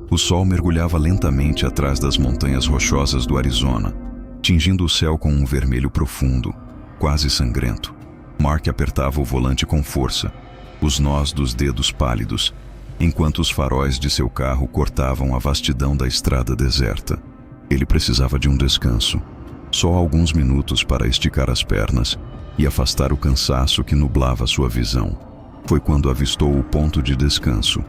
O sol mergulhava lentamente atrás das montanhas rochosas do Arizona, tingindo o céu com um vermelho profundo, quase sangrento. Mark apertava o volante com força, os nós dos dedos pálidos, enquanto os faróis de seu carro cortavam a vastidão da estrada deserta. Ele precisava de um descanso, só alguns minutos para esticar as pernas e afastar o cansaço que nublava sua visão. Foi quando avistou o ponto de descanso,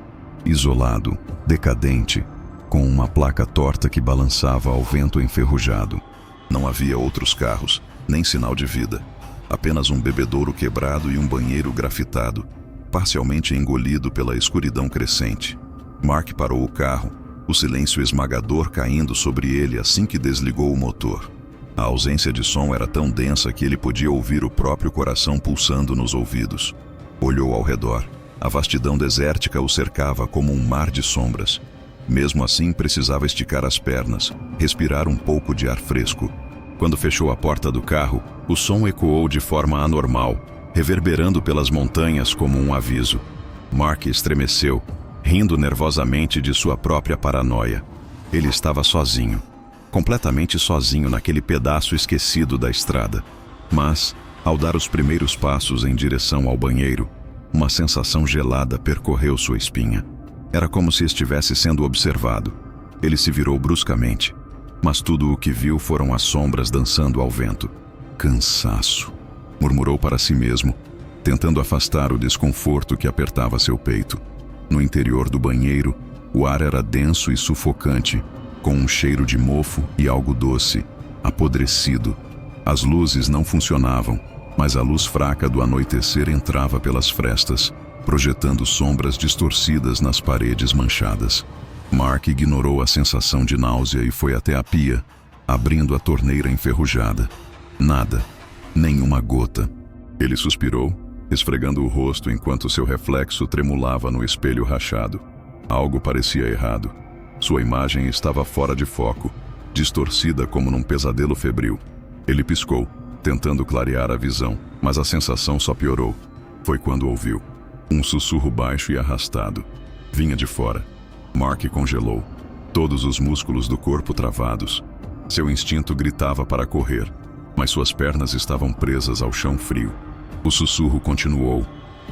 isolado, decadente, com uma placa torta que balançava ao vento enferrujado. Não havia outros carros, nem sinal de vida. Apenas um bebedouro quebrado e um banheiro grafitado, parcialmente engolido pela escuridão crescente. Mark parou o carro, o silêncio esmagador caindo sobre ele assim que desligou o motor. A ausência de som era tão densa que ele podia ouvir o próprio coração pulsando nos ouvidos. Olhou ao redor. A vastidão desértica o cercava como um mar de sombras. Mesmo assim, precisava esticar as pernas, respirar um pouco de ar fresco. Quando fechou a porta do carro, o som ecoou de forma anormal, reverberando pelas montanhas como um aviso. Mark estremeceu, rindo nervosamente de sua própria paranoia. Ele estava sozinho, completamente sozinho naquele pedaço esquecido da estrada. Mas, ao dar os primeiros passos em direção ao banheiro, uma sensação gelada percorreu sua espinha. Era como se estivesse sendo observado. Ele se virou bruscamente, mas tudo o que viu foram as sombras dançando ao vento. Cansaço, murmurou para si mesmo, tentando afastar o desconforto que apertava seu peito. No interior do banheiro, o ar era denso e sufocante, com um cheiro de mofo e algo doce, apodrecido. As luzes não funcionavam, mas a luz fraca do anoitecer entrava pelas frestas, projetando sombras distorcidas nas paredes manchadas. Mark ignorou a sensação de náusea e foi até a pia, abrindo a torneira enferrujada. Nada, nenhuma gota. Ele suspirou, esfregando o rosto enquanto seu reflexo tremulava no espelho rachado. Algo parecia errado. Sua imagem estava fora de foco, distorcida como num pesadelo febril. Ele piscou, tentando clarear a visão, mas a sensação só piorou. Foi quando ouviu um sussurro baixo e arrastado. Vinha de fora. Mark congelou, todos os músculos do corpo travados. Seu instinto gritava para correr, mas suas pernas estavam presas ao chão frio. O sussurro continuou,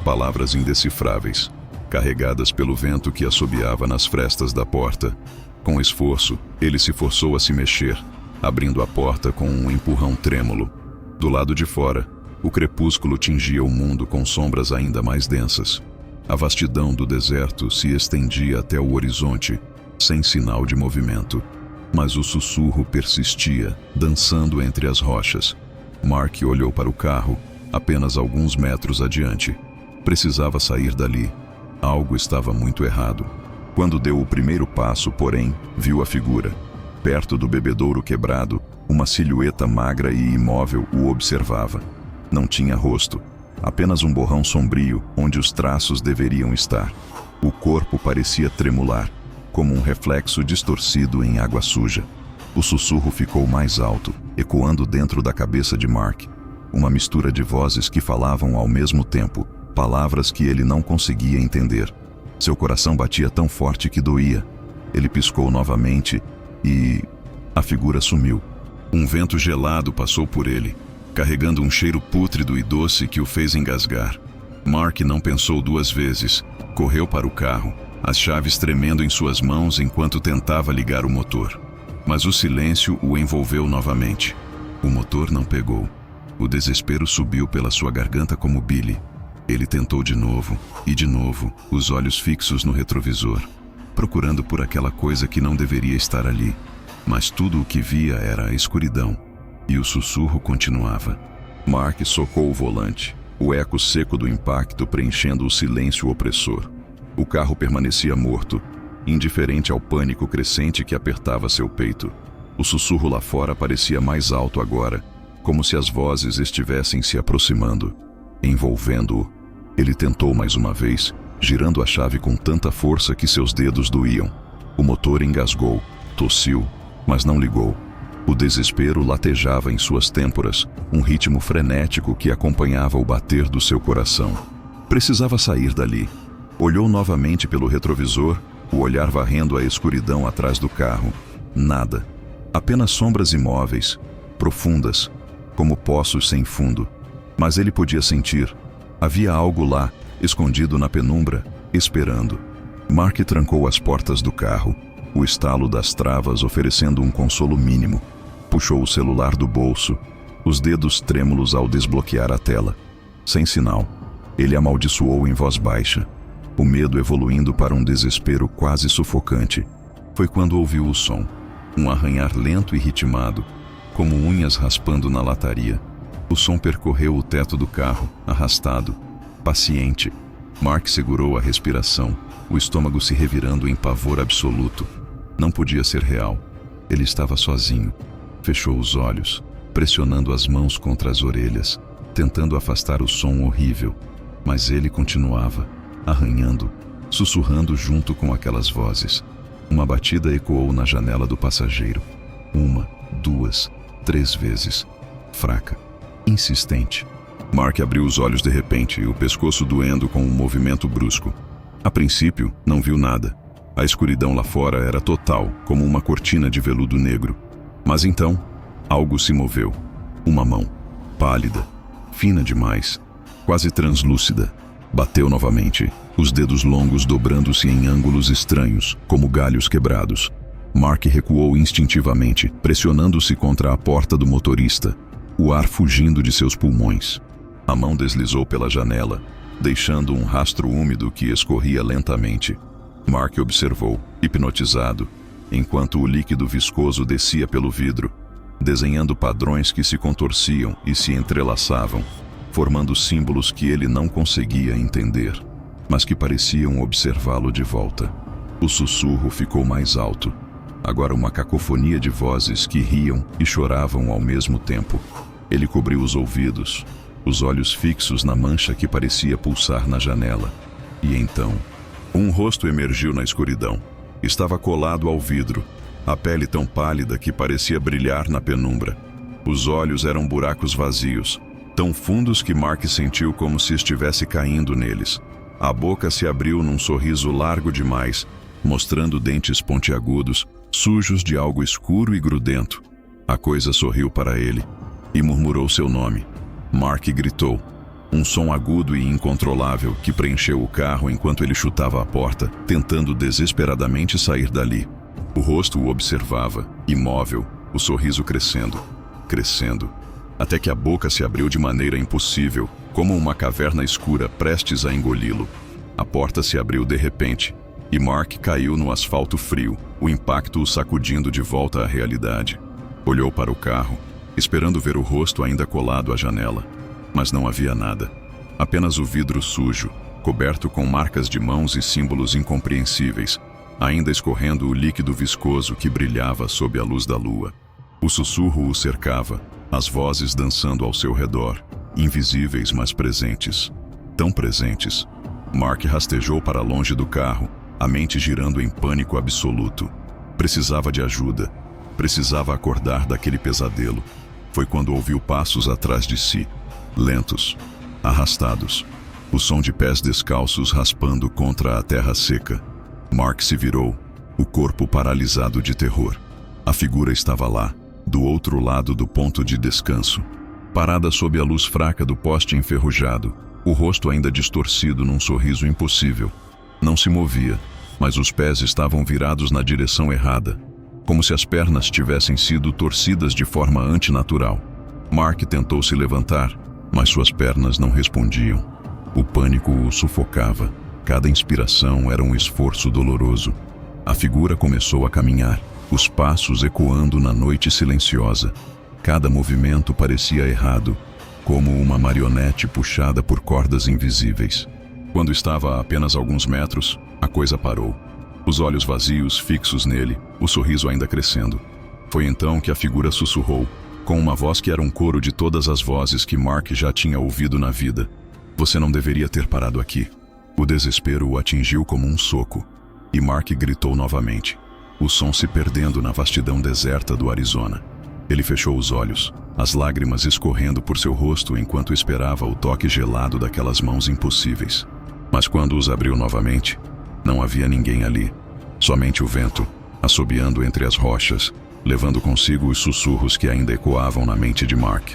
palavras indecifráveis, carregadas pelo vento que assobiava nas frestas da porta. Com esforço, ele se forçou a se mexer, abrindo a porta com um empurrão trêmulo. Do lado de fora, o crepúsculo tingia o mundo com sombras ainda mais densas. A vastidão do deserto se estendia até o horizonte, sem sinal de movimento. Mas o sussurro persistia, dançando entre as rochas. Mark olhou para o carro, apenas alguns metros adiante. Precisava sair dali. Algo estava muito errado. Quando deu o primeiro passo, porém, viu a figura. Perto do bebedouro quebrado, uma silhueta magra e imóvel o observava. Não tinha rosto, apenas um borrão sombrio onde os traços deveriam estar. O corpo parecia tremular, como um reflexo distorcido em água suja. O sussurro ficou mais alto, ecoando dentro da cabeça de Mark. Uma mistura de vozes que falavam ao mesmo tempo, palavras que ele não conseguia entender. Seu coração batia tão forte que doía. Ele piscou novamente e a figura sumiu. Um vento gelado passou por ele, carregando um cheiro pútrido e doce que o fez engasgar. Mark não pensou duas vezes. Correu para o carro, as chaves tremendo em suas mãos enquanto tentava ligar o motor. Mas o silêncio o envolveu novamente. O motor não pegou. O desespero subiu pela sua garganta como bile. Ele tentou de novo, e de novo, os olhos fixos no retrovisor, procurando por aquela coisa que não deveria estar ali. Mas tudo o que via era a escuridão, e o sussurro continuava. Mark socou o volante, o eco seco do impacto preenchendo o silêncio opressor. O carro permanecia morto, indiferente ao pânico crescente que apertava seu peito. O sussurro lá fora parecia mais alto agora, como se as vozes estivessem se aproximando, envolvendo-o. Ele tentou mais uma vez, girando a chave com tanta força que seus dedos doíam. O motor engasgou, tossiu, mas não ligou. O desespero latejava em suas têmporas, um ritmo frenético que acompanhava o bater do seu coração. Precisava sair dali. Olhou novamente pelo retrovisor o olhar varrendo a escuridão atrás do carro. Nada. Apenas sombras imóveis, profundas, como poços sem fundo. Mas ele podia sentir. Havia algo lá, escondido na penumbra, esperando. Mark trancou as portas do carro, o estalo das travas oferecendo um consolo mínimo. Puxou o celular do bolso, os dedos trêmulos ao desbloquear a tela. Sem sinal. Ele amaldiçoou em voz baixa, o medo evoluindo para um desespero quase sufocante. Foi quando ouviu o som. Um arranhar lento e ritmado, como unhas raspando na lataria. O som percorreu o teto do carro, arrastado, paciente. Mark segurou a respiração, o estômago se revirando em pavor absoluto. Não podia ser real. Ele estava sozinho. Fechou os olhos, pressionando as mãos contra as orelhas, tentando afastar o som horrível. Mas ele continuava, arranhando, sussurrando junto com aquelas vozes. Uma batida ecoou na janela do passageiro. 1, 2, 3 vezes. Fraca, insistente. Mark abriu os olhos de repente, o pescoço doendo com um movimento brusco. A princípio, não viu nada. A escuridão lá fora era total, como uma cortina de veludo negro. Mas então, algo se moveu. Uma mão, pálida, fina demais, quase translúcida, bateu novamente, os dedos longos dobrando-se em ângulos estranhos, como galhos quebrados. Mark recuou instintivamente, pressionando-se contra a porta do motorista, o ar fugindo de seus pulmões. A mão deslizou pela janela, deixando um rastro úmido que escorria lentamente. Mark observou, hipnotizado, enquanto o líquido viscoso descia pelo vidro, desenhando padrões que se contorciam e se entrelaçavam, formando símbolos que ele não conseguia entender, mas que pareciam observá-lo de volta. O sussurro ficou mais alto, agora uma cacofonia de vozes que riam e choravam ao mesmo tempo. Ele cobriu os ouvidos, os olhos fixos na mancha que parecia pulsar na janela. E então, um rosto emergiu na escuridão. Estava colado ao vidro, a pele tão pálida que parecia brilhar na penumbra. Os olhos eram buracos vazios, tão fundos que Mark sentiu como se estivesse caindo neles. A boca se abriu num sorriso largo demais, mostrando dentes pontiagudos, sujos de algo escuro e grudento. A coisa sorriu para ele e murmurou seu nome. Mark gritou, um som agudo e incontrolável que preencheu o carro enquanto ele chutava a porta, tentando desesperadamente sair dali. O rosto o observava, imóvel, o sorriso crescendo, crescendo, até que a boca se abriu de maneira impossível, como uma caverna escura prestes a engoli-lo. A porta se abriu de repente, e Mark caiu no asfalto frio, o impacto o sacudindo de volta à realidade. Olhou para o carro, esperando ver o rosto ainda colado à janela. Mas não havia nada. Apenas o vidro sujo, coberto com marcas de mãos e símbolos incompreensíveis, ainda escorrendo o líquido viscoso que brilhava sob a luz da lua. O sussurro o cercava, as vozes dançando ao seu redor, invisíveis mas presentes. Tão presentes. Mark rastejou para longe do carro, a mente girando em pânico absoluto. Precisava de ajuda. Precisava acordar daquele pesadelo. Foi quando ouviu passos atrás de si, lentos, arrastados, o som de pés descalços raspando contra a terra seca. Mark se virou, o corpo paralisado de terror. A figura estava lá, do outro lado do ponto de descanso, parada sob a luz fraca do poste enferrujado, o rosto ainda distorcido num sorriso impossível. Não se movia, mas os pés estavam virados na direção errada, como se as pernas tivessem sido torcidas de forma antinatural. Mark tentou se levantar, mas suas pernas não respondiam. O pânico o sufocava. Cada inspiração era um esforço doloroso. A figura começou a caminhar, os passos ecoando na noite silenciosa. Cada movimento parecia errado, como uma marionete puxada por cordas invisíveis. Quando estava a apenas alguns metros, a coisa parou. Os olhos vazios fixos nele, o sorriso ainda crescendo. Foi então que a figura sussurrou, com uma voz que era um coro de todas as vozes que Mark já tinha ouvido na vida. Você não deveria ter parado aqui. O desespero o atingiu como um soco, e Mark gritou novamente, o som se perdendo na vastidão deserta do Arizona. Ele fechou os olhos, as lágrimas escorrendo por seu rosto enquanto esperava o toque gelado daquelas mãos impossíveis. Mas quando os abriu novamente, não havia ninguém ali. Somente o vento, assobiando entre as rochas, levando consigo os sussurros que ainda ecoavam na mente de Mark.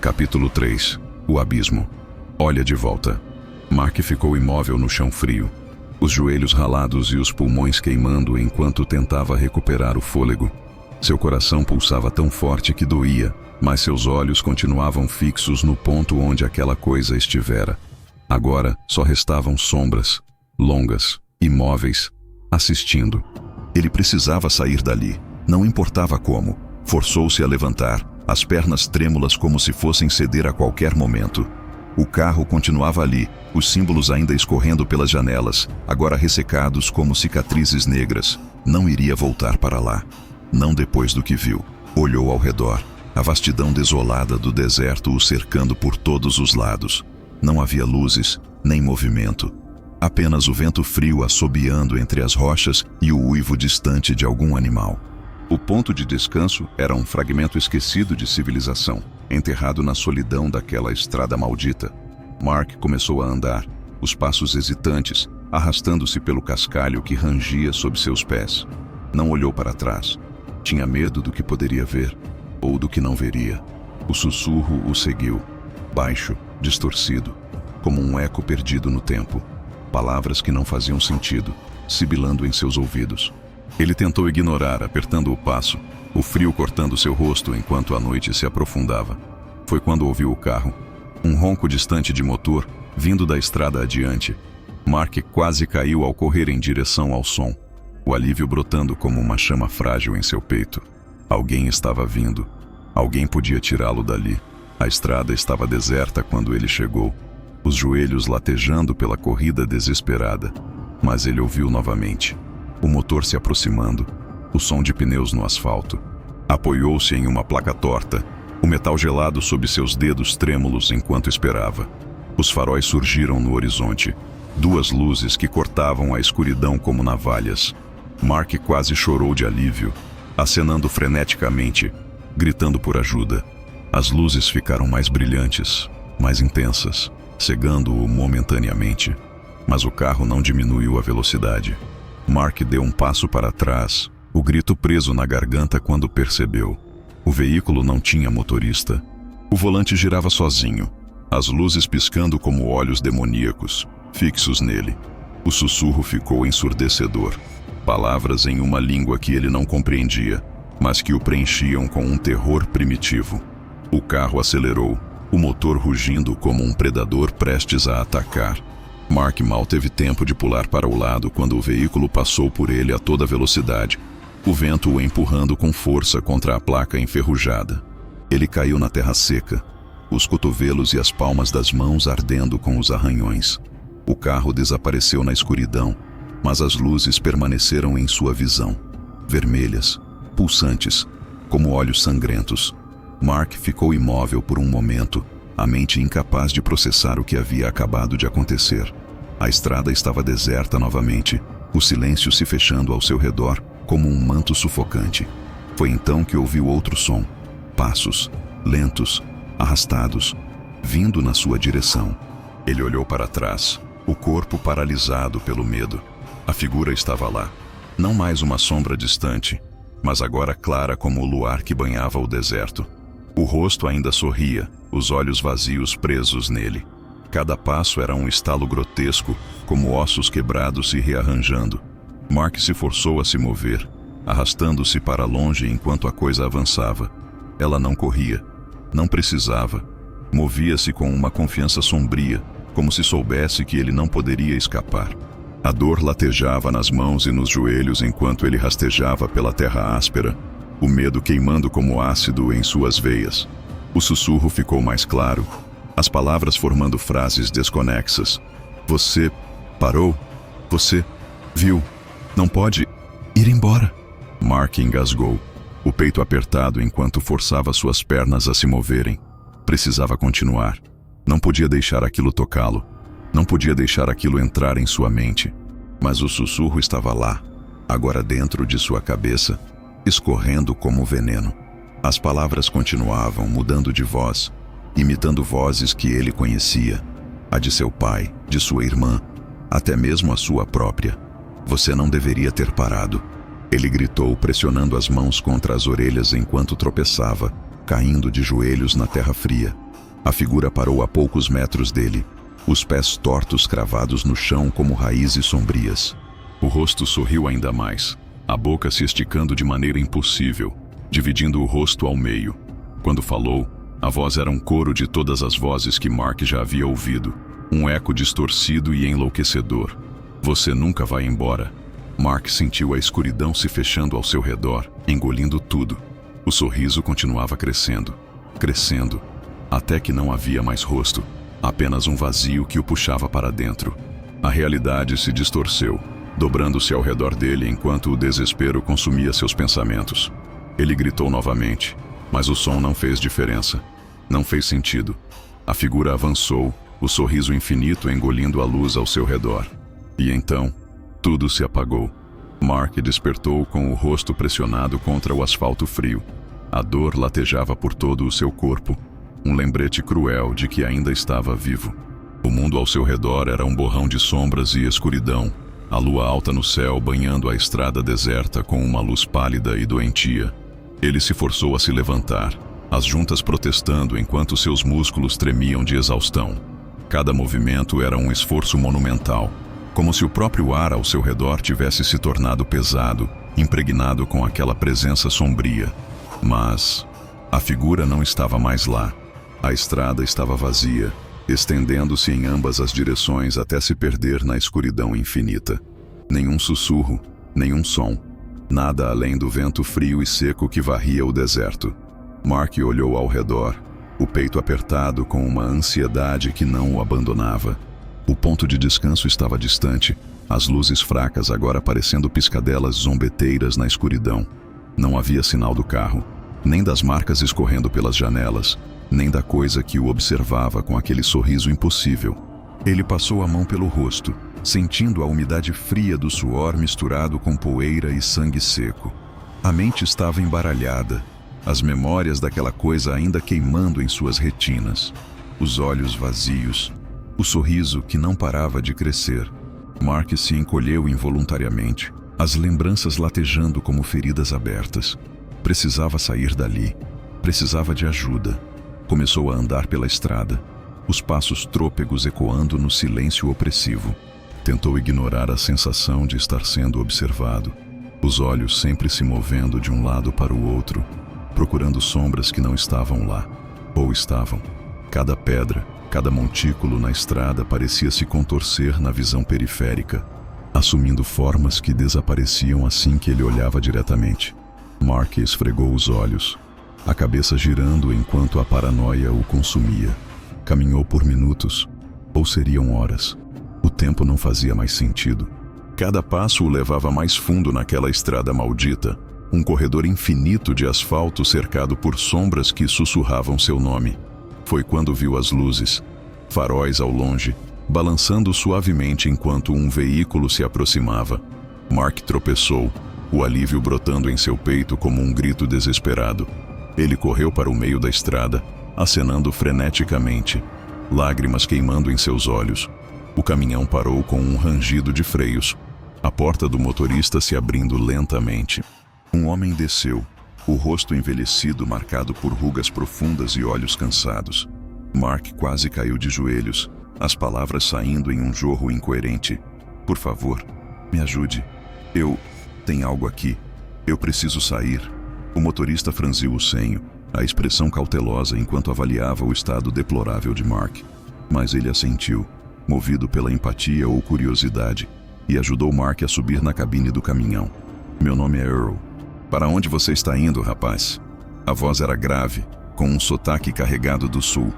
Capítulo 3. O abismo. Olha de volta. Mark ficou imóvel no chão frio, os joelhos ralados e os pulmões queimando enquanto tentava recuperar o fôlego. Seu coração pulsava tão forte que doía, mas seus olhos continuavam fixos no ponto onde aquela coisa estivera. Agora só restavam sombras, longas, imóveis, assistindo. Ele precisava sair dali, não importava como. Forçou-se a levantar, as pernas trêmulas como se fossem ceder a qualquer momento. O carro continuava ali, os símbolos ainda escorrendo pelas janelas, agora ressecados como cicatrizes negras. Não iria voltar para lá. Não depois do que viu. Olhou ao redor, a vastidão desolada do deserto o cercando por todos os lados. Não havia luzes, nem movimento. Apenas o vento frio assobiando entre as rochas e o uivo distante de algum animal. O ponto de descanso era um fragmento esquecido de civilização, enterrado na solidão daquela estrada maldita. Mark começou a andar, os passos hesitantes, arrastando-se pelo cascalho que rangia sob seus pés. Não olhou para trás. Tinha medo do que poderia ver, ou do que não veria. O sussurro o seguiu, baixo, distorcido, como um eco perdido no tempo. Palavras que não faziam sentido, sibilando em seus ouvidos. Ele tentou ignorar, apertando o passo, o frio cortando seu rosto enquanto a noite se aprofundava. Foi quando ouviu o carro. Um ronco distante de motor, vindo da estrada adiante. Mark quase caiu ao correr em direção ao som, o alívio brotando como uma chama frágil em seu peito. Alguém estava vindo. Alguém podia tirá-lo dali. A estrada estava deserta quando ele chegou, os joelhos latejando pela corrida desesperada. Mas ele ouviu novamente. O motor se aproximando, o som de pneus no asfalto. Apoiou-se em uma placa torta, o metal gelado sob seus dedos trêmulos enquanto esperava. Os faróis surgiram no horizonte, duas luzes que cortavam a escuridão como navalhas. Mark quase chorou de alívio, acenando freneticamente, gritando por ajuda. As luzes ficaram mais brilhantes, mais intensas, cegando-o momentaneamente. Mas o carro não diminuiu a velocidade. Mark deu um passo para trás, o grito preso na garganta quando percebeu. O veículo não tinha motorista. O volante girava sozinho, as luzes piscando como olhos demoníacos, fixos nele. O sussurro ficou ensurdecedor. Palavras em uma língua que ele não compreendia, mas que o preenchiam com um terror primitivo. O carro acelerou, o motor rugindo como um predador prestes a atacar. Mark mal teve tempo de pular para o lado quando o veículo passou por ele a toda velocidade, o vento o empurrando com força contra a placa enferrujada. Ele caiu na terra seca, os cotovelos e as palmas das mãos ardendo com os arranhões. O carro desapareceu na escuridão, mas as luzes permaneceram em sua visão, vermelhas, pulsantes, como olhos sangrentos. Mark ficou imóvel por um momento, a mente incapaz de processar o que havia acabado de acontecer. A estrada estava deserta novamente, o silêncio se fechando ao seu redor como um manto sufocante. Foi então que ouviu outro som, passos, lentos, arrastados, vindo na sua direção. Ele olhou para trás, o corpo paralisado pelo medo. A figura estava lá, não mais uma sombra distante, mas agora clara como o luar que banhava o deserto. O rosto ainda sorria, os olhos vazios presos nele. Cada passo era um estalo grotesco, como ossos quebrados se rearranjando. Mark se forçou a se mover, arrastando-se para longe enquanto a coisa avançava. Ela não corria, não precisava. Movia-se com uma confiança sombria, como se soubesse que ele não poderia escapar. A dor latejava nas mãos e nos joelhos enquanto ele rastejava pela terra áspera, o medo queimando como ácido em suas veias. O sussurro ficou mais claro, as palavras formando frases desconexas. Você parou? Você viu? Não pode ir embora. Mark engasgou, o peito apertado enquanto forçava suas pernas a se moverem. Precisava continuar. Não podia deixar aquilo tocá-lo. Não podia deixar aquilo entrar em sua mente. Mas o sussurro estava lá, agora dentro de sua cabeça, escorrendo como veneno. As palavras continuavam mudando de voz, imitando vozes que ele conhecia, a de seu pai, de sua irmã, até mesmo a sua própria. Você não deveria ter parado. Ele gritou, pressionando as mãos contra as orelhas enquanto tropeçava, caindo de joelhos na terra fria. A figura parou a poucos metros dele, os pés tortos cravados no chão como raízes sombrias. O rosto sorriu ainda mais, a boca se esticando de maneira impossível, dividindo o rosto ao meio. Quando falou, a voz era um coro de todas as vozes que Mark já havia ouvido, um eco distorcido e enlouquecedor. Você nunca vai embora. Mark sentiu a escuridão se fechando ao seu redor, engolindo tudo. O sorriso continuava crescendo, crescendo, até que não havia mais rosto, apenas um vazio que o puxava para dentro. A realidade se distorceu, dobrando-se ao redor dele enquanto o desespero consumia seus pensamentos. Ele gritou novamente, mas o som não fez diferença. Não fez sentido. A figura avançou, o sorriso infinito engolindo a luz ao seu redor. E então, tudo se apagou. Mark despertou com o rosto pressionado contra o asfalto frio. A dor latejava por todo o seu corpo, um lembrete cruel de que ainda estava vivo. O mundo ao seu redor era um borrão de sombras e escuridão, a lua alta no céu banhando a estrada deserta com uma luz pálida e doentia. Ele se forçou a se levantar, as juntas protestando enquanto seus músculos tremiam de exaustão. Cada movimento era um esforço monumental, como se o próprio ar ao seu redor tivesse se tornado pesado, impregnado com aquela presença sombria. Mas a figura não estava mais lá. A estrada estava vazia, estendendo-se em ambas as direções até se perder na escuridão infinita. Nenhum sussurro, nenhum som. Nada além do vento frio e seco que varria o deserto. Mark olhou ao redor, o peito apertado com uma ansiedade que não o abandonava. O ponto de descanso estava distante, as luzes fracas agora parecendo piscadelas zombeteiras na escuridão. Não havia sinal do carro, nem das marcas escorrendo pelas janelas, nem da coisa que o observava com aquele sorriso impossível. Ele passou a mão pelo rosto, sentindo a umidade fria do suor misturado com poeira e sangue seco. A mente estava embaralhada, as memórias daquela coisa ainda queimando em suas retinas. Os olhos vazios, o sorriso que não parava de crescer. Mark se encolheu involuntariamente, as lembranças latejando como feridas abertas. Precisava sair dali, precisava de ajuda. Começou a andar pela estrada, os passos trôpegos ecoando no silêncio opressivo. Tentou ignorar a sensação de estar sendo observado, os olhos sempre se movendo de um lado para o outro, procurando sombras que não estavam lá, ou estavam. Cada pedra, cada montículo na estrada parecia se contorcer na visão periférica, assumindo formas que desapareciam assim que ele olhava diretamente. Mark esfregou os olhos, a cabeça girando enquanto a paranoia o consumia. Caminhou por minutos, ou seriam horas. O tempo não fazia mais sentido. Cada passo o levava mais fundo naquela estrada maldita, um corredor infinito de asfalto cercado por sombras que sussurravam seu nome. Foi quando viu as luzes, faróis ao longe, balançando suavemente enquanto um veículo se aproximava. Mark tropeçou, o alívio brotando em seu peito como um grito desesperado. Ele correu para o meio da estrada, acenando freneticamente, lágrimas queimando em seus olhos. O caminhão parou com um rangido de freios, a porta do motorista se abrindo lentamente. Um homem desceu, o rosto envelhecido marcado por rugas profundas e olhos cansados. Mark quase caiu de joelhos, as palavras saindo em um jorro incoerente. Por favor, me ajude. Tem algo aqui. Eu preciso sair. O motorista franziu o senho, a expressão cautelosa enquanto avaliava o estado deplorável de Mark. Mas ele assentiu, movido pela empatia ou curiosidade, e ajudou Mark a subir na cabine do caminhão. Meu nome é Earl. Para onde você está indo, rapaz? A voz era grave, com um sotaque carregado do sul.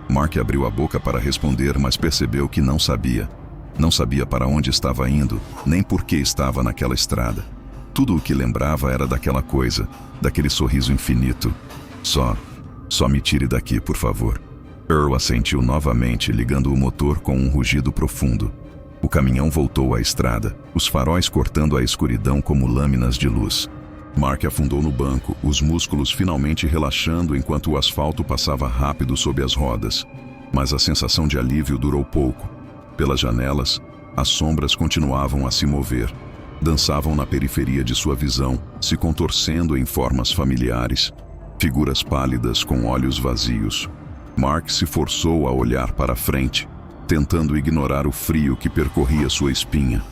Mark abriu a boca para responder, mas percebeu que não sabia. Não sabia para onde estava indo, nem por que estava naquela estrada. Tudo o que lembrava era daquela coisa, daquele sorriso infinito. Só me tire daqui, por favor. Earl assentiu novamente, ligando o motor com um rugido profundo. O caminhão voltou à estrada, os faróis cortando a escuridão como lâminas de luz. Mark afundou no banco, os músculos finalmente relaxando enquanto o asfalto passava rápido sob as rodas. Mas a sensação de alívio durou pouco. Pelas janelas, as sombras continuavam a se mover, dançavam na periferia de sua visão, se contorcendo em formas familiares. Figuras pálidas com olhos vazios. Mark se forçou a olhar para a frente, tentando ignorar o frio que percorria sua espinha.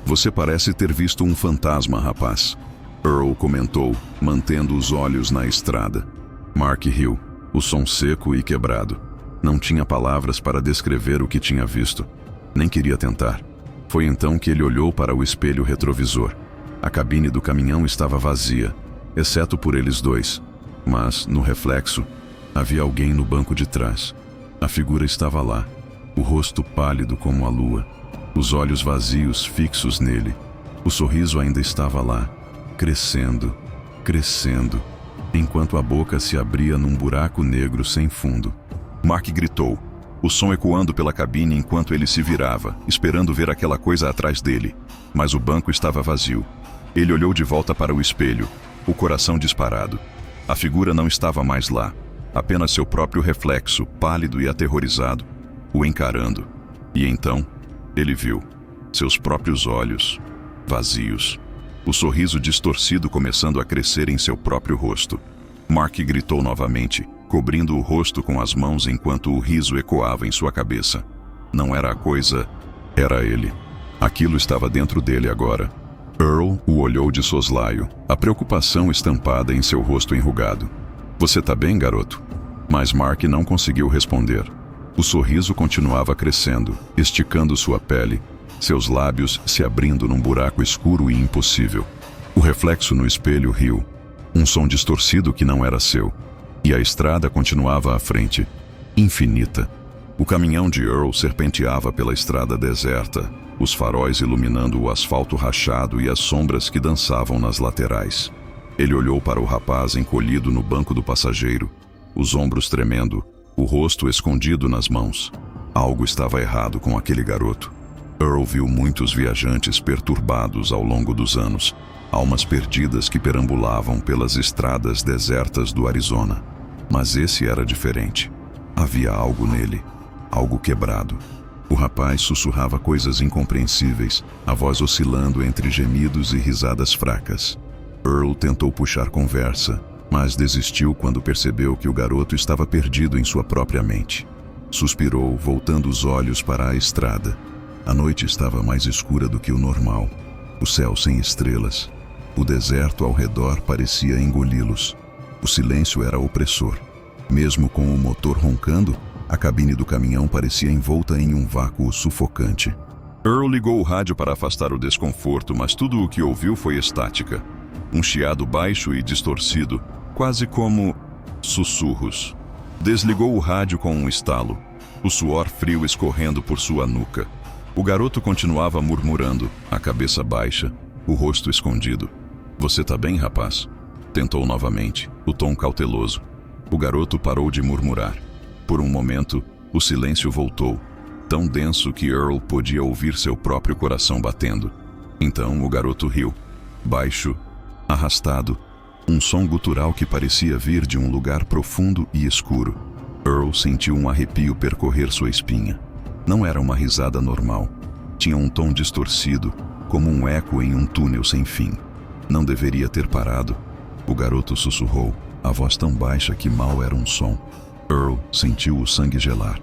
Você parece ter visto um fantasma, rapaz, Earl comentou, mantendo os olhos na estrada. Mark riu, o som seco e quebrado. Não tinha palavras para descrever o que tinha visto. Nem queria tentar. Foi então que ele olhou para o espelho retrovisor. A cabine do caminhão estava vazia, exceto por eles dois. Mas, no reflexo, havia alguém no banco de trás. A figura estava lá, o rosto pálido como a lua, os olhos vazios fixos nele. O sorriso ainda estava lá, crescendo, crescendo, enquanto a boca se abria num buraco negro sem fundo. Mark gritou, o som ecoando pela cabine enquanto ele se virava, esperando ver aquela coisa atrás dele. Mas o banco estava vazio. Ele olhou de volta para o espelho, o coração disparado. A figura não estava mais lá, apenas seu próprio reflexo, pálido e aterrorizado, o encarando. E então, ele viu seus próprios olhos, vazios. O sorriso distorcido começando a crescer em seu próprio rosto. Mark gritou novamente, cobrindo o rosto com as mãos enquanto o riso ecoava em sua cabeça. Não era a coisa, era ele. Aquilo estava dentro dele agora. Earl o olhou de soslaio, a preocupação estampada em seu rosto enrugado. Você tá bem, garoto? Mas Mark não conseguiu responder. O sorriso continuava crescendo, esticando sua pele, seus lábios se abrindo num buraco escuro e impossível. O reflexo no espelho riu, um som distorcido que não era seu. E a estrada continuava à frente, infinita. O caminhão de Earl serpenteava pela estrada deserta, os faróis iluminando o asfalto rachado e as sombras que dançavam nas laterais. Ele olhou para o rapaz encolhido no banco do passageiro, os ombros tremendo, o rosto escondido nas mãos. Algo estava errado com aquele garoto. Earl viu muitos viajantes perturbados ao longo dos anos, almas perdidas que perambulavam pelas estradas desertas do Arizona. Mas esse era diferente. Havia algo nele, algo quebrado. O rapaz sussurrava coisas incompreensíveis, a voz oscilando entre gemidos e risadas fracas. Earl tentou puxar conversa, mas desistiu quando percebeu que o garoto estava perdido em sua própria mente. Suspirou, voltando os olhos para a estrada. A noite estava mais escura do que o normal. O céu sem estrelas. O deserto ao redor parecia engoli-los. O silêncio era opressor. Mesmo com o motor roncando, a cabine do caminhão parecia envolta em um vácuo sufocante. Earl ligou o rádio para afastar o desconforto, mas tudo o que ouviu foi estática. Um chiado baixo e distorcido, quase como sussurros. Desligou o rádio com um estalo, o suor frio escorrendo por sua nuca. O garoto continuava murmurando, a cabeça baixa, o rosto escondido. Você tá bem, rapaz? Tentou novamente, o tom cauteloso. O garoto parou de murmurar. Por um momento, o silêncio voltou, tão denso que Earl podia ouvir seu próprio coração batendo. Então o garoto riu, baixo, arrastado, um som gutural que parecia vir de um lugar profundo e escuro. Earl sentiu um arrepio percorrer sua espinha. Não era uma risada normal. Tinha um tom distorcido, como um eco em um túnel sem fim. Não deveria ter parado. O garoto sussurrou, a voz tão baixa que mal era um som. Earl sentiu o sangue gelar.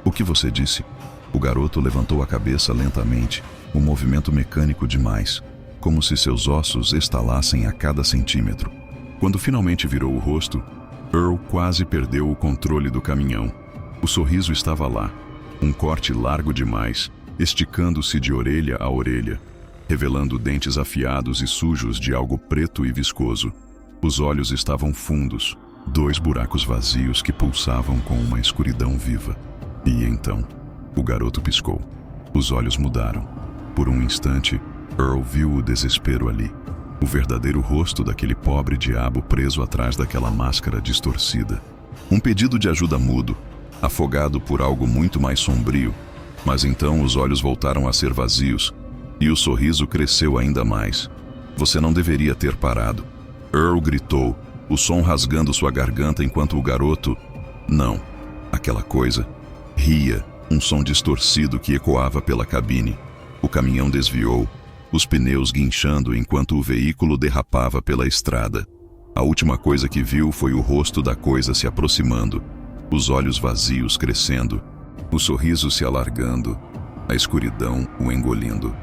O que você disse? O garoto levantou a cabeça lentamente, um movimento mecânico demais, como se seus ossos estalassem a cada centímetro. Quando finalmente virou o rosto, Earl quase perdeu o controle do caminhão. O sorriso estava lá, um corte largo demais, esticando-se de orelha a orelha, revelando dentes afiados e sujos de algo preto e viscoso. Os olhos estavam fundos, 2 buracos vazios que pulsavam com uma escuridão viva. E então, o garoto piscou. Os olhos mudaram. Por um instante, Earl viu o desespero ali. O verdadeiro rosto daquele pobre diabo preso atrás daquela máscara distorcida. Um pedido de ajuda mudo, afogado por algo muito mais sombrio. Mas então os olhos voltaram a ser vazios, e o sorriso cresceu ainda mais. Você não deveria ter parado. Earl gritou, o som rasgando sua garganta enquanto o garoto... Não. Aquela coisa... ria, um som distorcido que ecoava pela cabine. O caminhão desviou. os pneus guinchando enquanto o veículo derrapava pela estrada. A última coisa que viu foi o rosto da coisa se aproximando, os olhos vazios crescendo, o sorriso se alargando, a escuridão o engolindo.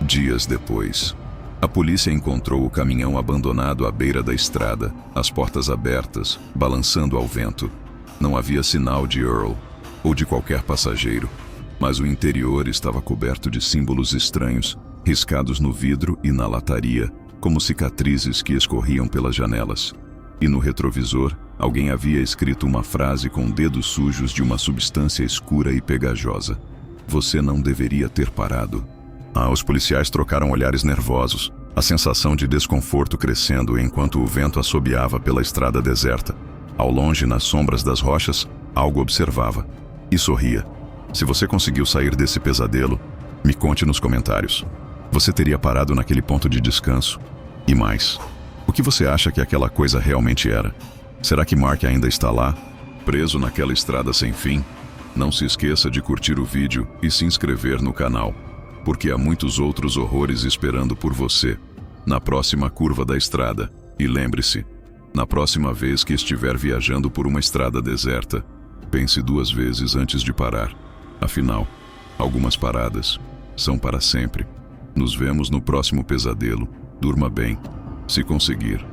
Dias depois, a polícia encontrou o caminhão abandonado à beira da estrada, as portas abertas, balançando ao vento. Não havia sinal de Earl ou de qualquer passageiro, mas o interior estava coberto de símbolos estranhos, riscados no vidro e na lataria, como cicatrizes que escorriam pelas janelas. E no retrovisor, alguém havia escrito uma frase com dedos sujos de uma substância escura e pegajosa. Você não deveria ter parado. Os policiais trocaram olhares nervosos, a sensação de desconforto crescendo enquanto o vento assobiava pela estrada deserta. Ao longe, nas sombras das rochas, algo observava e sorria. Se você conseguiu sair desse pesadelo, me conte nos comentários. Você teria parado naquele ponto de descanso? E mais, o que você acha que aquela coisa realmente era? Será que Mark ainda está lá, preso naquela estrada sem fim? Não se esqueça de curtir o vídeo e se inscrever no canal, porque há muitos outros horrores esperando por você na próxima curva da estrada. E lembre-se, na próxima vez que estiver viajando por uma estrada deserta, pense 2 vezes antes de parar. Afinal, algumas paradas são para sempre. Nos vemos no próximo pesadelo. Durma bem, se conseguir.